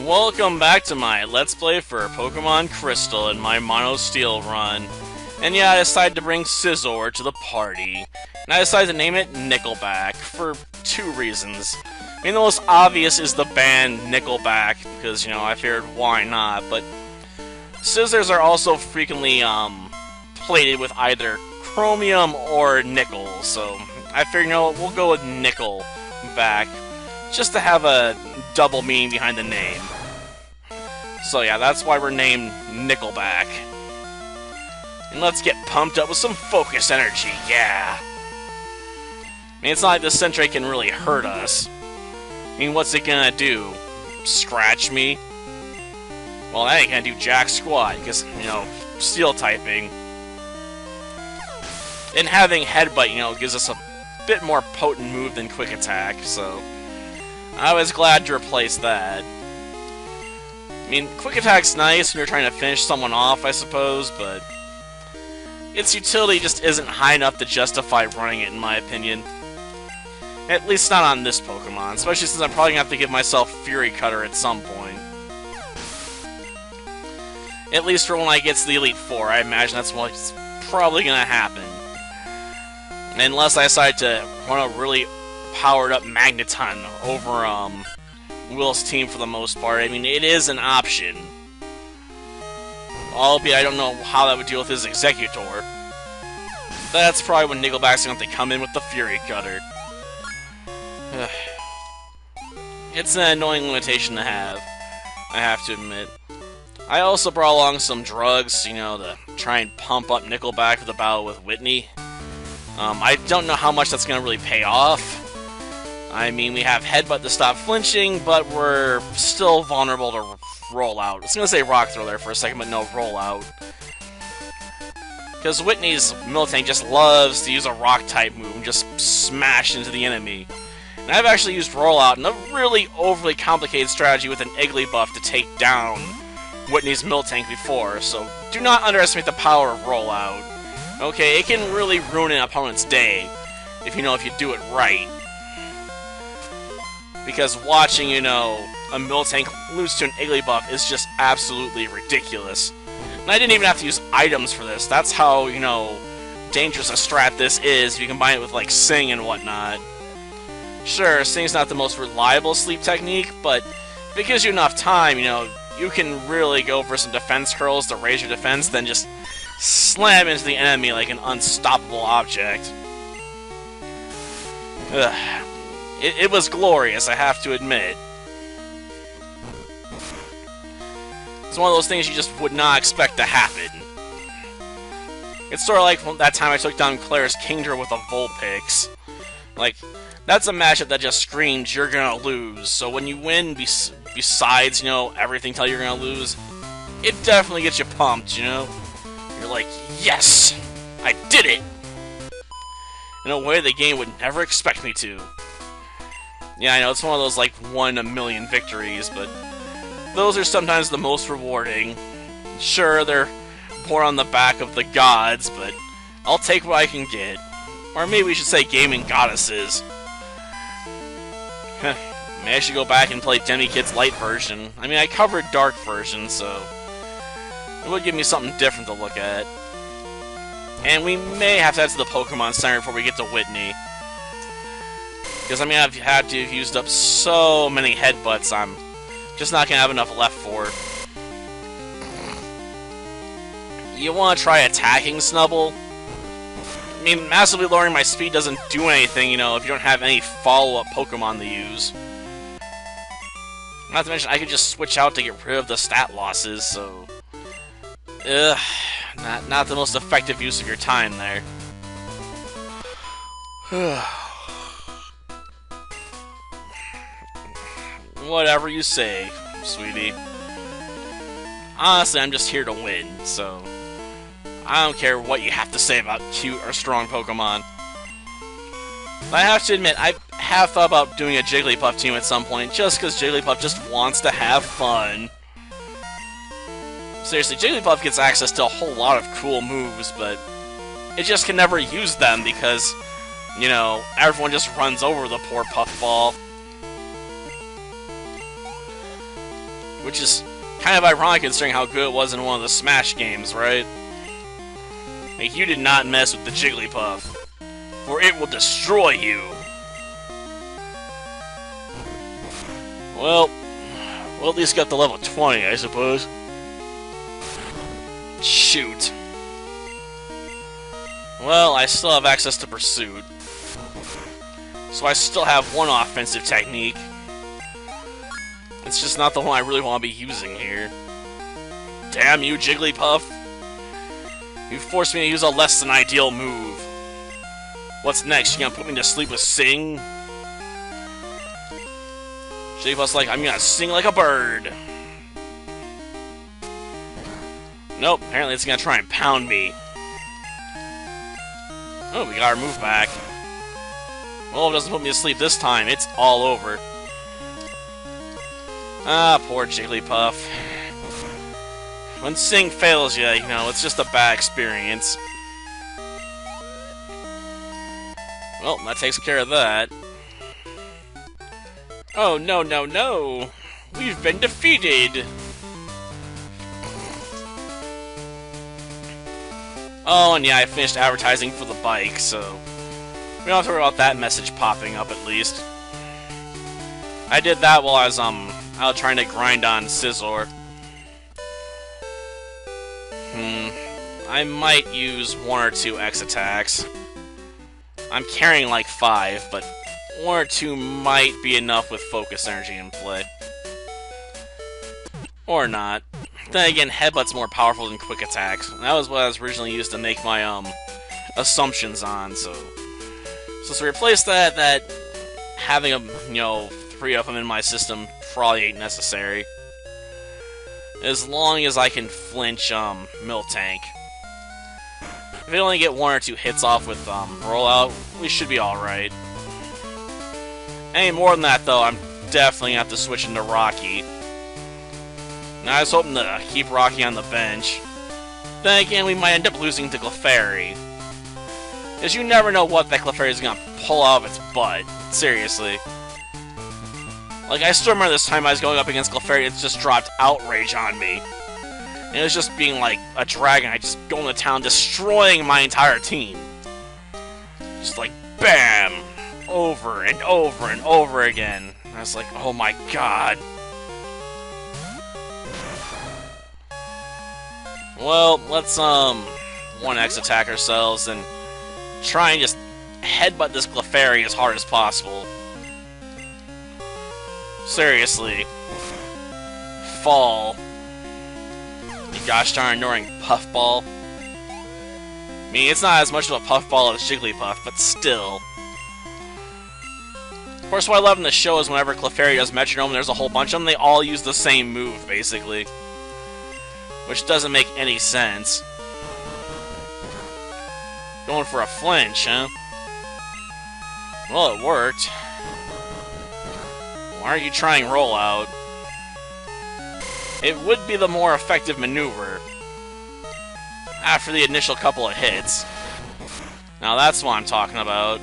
Welcome back to my Let's Play for Pokemon Crystal in my Mono Steel run. And yeah, I decided to bring Scizor to the party. And I decided to name it Nickelback for two reasons. I mean, the most obvious is the band Nickelback, because, you know, I figured why not, but scissors are also frequently, plated with either chromium or nickel, so I figured, you know, we'll go with Nickelback, just to have a double meaning behind the name. So yeah, that's why we're named Nickelback. And let's get pumped up with some focus energy, yeah! I mean, it's not like this Sentry can really hurt us. I mean, what's it gonna do? Scratch me? Well, that ain't gonna do jack squat, because, you know, steel typing. And having Headbutt, you know, gives us a bit more potent move than Quick Attack, so I was glad to replace that. I mean, Quick Attack's nice when you're trying to finish someone off, I suppose, but its utility just isn't high enough to justify running it, in my opinion. At least not on this Pokemon, especially since I'm probably going to have to give myself Fury Cutter at some point. At least for when I get to the Elite Four, I imagine that's what's probably going to happen. Unless I decide to run a really powered up Magneton over Will's team for the most part. I mean, it is an option. Albeit, I don't know how that would deal with his Executor. That's probably when Nickelback's going to have to come in with the Fury Cutter. It's an annoying limitation to have, I have to admit. I also brought along some drugs, you know, to try and pump up Nickelback for the battle with Whitney. I don't know how much that's going to really pay off. I mean, we have Headbutt to stop flinching, but we're still vulnerable to Roll Out. I was going to say Rock Throw there for a second, but no, Roll Out. Because Whitney's Miltank just loves to use a Rock-type move and just smash into the enemy. And I've actually used Roll Out in a really overly complicated strategy with an Igglybuff to take down Whitney's Miltank before, so do not underestimate the power of Roll Out. Okay, it can really ruin an opponent's day, if you do it right. Because watching, you know, a Miltank lose to an Igglybuff is just absolutely ridiculous. And I didn't even have to use items for this. That's how, you know, dangerous a strat this is if you combine it with, like, Sing and whatnot. Sure, Sing's not the most reliable sleep technique, but if it gives you enough time, you know, you can really go for some defense curls to raise your defense, then just slam into the enemy like an unstoppable object. Ugh. It was glorious, I have to admit. It's one of those things you just would not expect to happen. It's sort of like that time I took down Claire's Kingdra with a Vulpix. Like, that's a matchup that just screams you're gonna lose, so when you win, besides, you know, everything tell you you're gonna lose, it definitely gets you pumped, you know? You're like, yes! I did it! In a way the game would never expect me to. Yeah, I know, it's one of those, like, 1 in a million victories, but those are sometimes the most rewarding. Sure, they're born on the back of the gods, but I'll take what I can get. Or maybe we should say gaming goddesses. Maybe I should go back and play Demi Kid's Light version. I mean, I covered Dark version, so it would give me something different to look at. And we may have to head to the Pokemon Center before we get to Whitney. Because, I mean, I've had to have used up so many Headbutts, I'm just not going to have enough left for. You want to try attacking Snubbull? I mean, massively lowering my speed doesn't do anything, you know, if you don't have any follow-up Pokemon to use. Not to mention, I could just switch out to get rid of the stat losses, so ugh, not the most effective use of your time there. Whatever you say, sweetie. Honestly, I'm just here to win, so I don't care what you have to say about cute or strong Pokemon. But I have to admit, I have thought about doing a Jigglypuff team at some point, just because Jigglypuff just wants to have fun. Seriously, Jigglypuff gets access to a whole lot of cool moves, but it just can never use them because, you know, everyone just runs over the poor Puffball. Which is kind of ironic considering how good it was in one of the Smash games, right? Like, you did not mess with the Jigglypuff, for it will destroy you. Well, we'll at least get the level 20, I suppose. Shoot. Well, I still have access to Pursuit. So I still have one offensive technique. It's just not the one I really want to be using here. Damn you, Jigglypuff. You forced me to use a less than ideal move. What's next? You gonna put me to sleep with Sing? Jigglypuff's like, I'm gonna sing like a bird. Nope, apparently it's gonna try and pound me. Oh, we got our move back. Well, it doesn't put me to sleep this time. It's all over. Ah, poor Jigglypuff. When Sing fails you, you know, it's just a bad experience. Well, that takes care of that. Oh, no, no, no! We've been defeated! Oh, and yeah, I finished advertising for the bike, so we don't have to worry about that message popping up, at least. I did that while I was, out trying to grind on Scizor. I might use 1 or 2 X attacks. I'm carrying like 5, but 1 or 2 might be enough with focus energy in play. Or not. Then again, Headbutt's more powerful than Quick Attacks. That was what I was originally used to make my, assumptions on, so to replace that having, you know, 3 of them in my system probably ain't necessary. As long as I can flinch, Miltank. If I only get 1 or 2 hits off with, Rollout, we should be alright. Any more than that, though, I'm definitely gonna have to switch into Rocky. Now, I was hoping to keep Rocky on the bench. Then again, we might end up losing to Clefairy. Because you never know what that Clefairy is gonna pull out of its butt. Seriously. Like, I still remember this time I was going up against Clefairy, it just dropped Outrage on me. And it was just being like a dragon, I just go into town, destroying my entire team. Just like, BAM! Over and over and over again. And I was like, oh my god. Well, let's, 1x attack ourselves and try and just headbutt this Clefairy as hard as possible. Seriously. Fall. You gosh darn ignoring Puffball. I mean, it's not as much of a Puffball as Jigglypuff, but still. Of course, what I love in the show is whenever Clefairy does Metronome, there's a whole bunch of them, they all use the same move, basically. Which doesn't make any sense. Going for a flinch, huh? Well, it worked. Why aren't you trying Rollout? It would be the more effective maneuver after the initial couple of hits. Now that's what I'm talking about.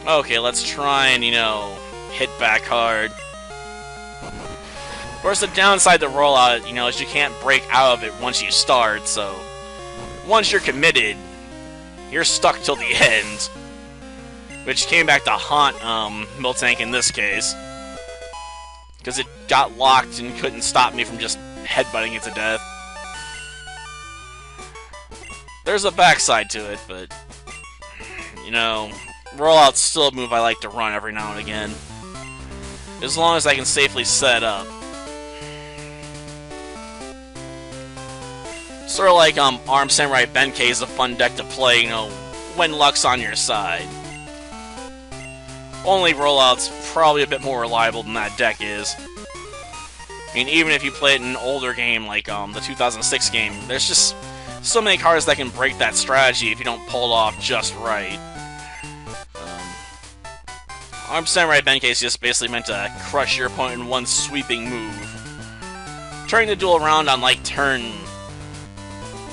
Okay, let's try and, you know, hit back hard. Of course, the downside to Rollout, you know, is you can't break out of it once you start, so once you're committed, you're stuck till the end. Which came back to haunt Miltank in this case. Because it got locked and couldn't stop me from just headbutting it to death. There's a backside to it, but you know, Rollout's still a move I like to run every now and again. As long as I can safely set up. Sort of like Arm Samurai Benkei is a fun deck to play, you know, when luck's on your side. Only Rollout's probably a bit more reliable than that deck is. I mean, even if you play it in an older game like the 2006 game, there's just so many cards that can break that strategy if you don't pull it off just right. Arm Samurai Benkei is just basically meant to crush your opponent in one sweeping move. Turning the duel around on like turn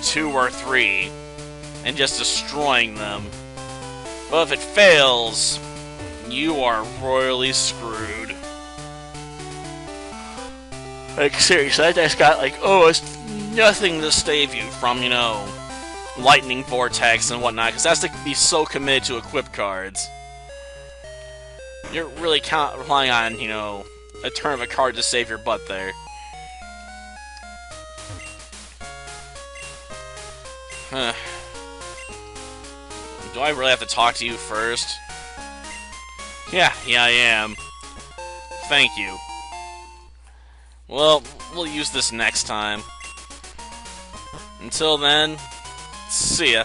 2 or 3 and just destroying them. But if it fails, you are royally screwed. Like, seriously, that guy's got, like, oh, it's nothing to save you from, you know, lightning vortex and whatnot, because that's to be so committed to equip cards. You're really relying on, you know, a turn of a card to save your butt there. Do I really have to talk to you first? Yeah, I am. Thank you. Well, we'll use this next time. Until then, see ya.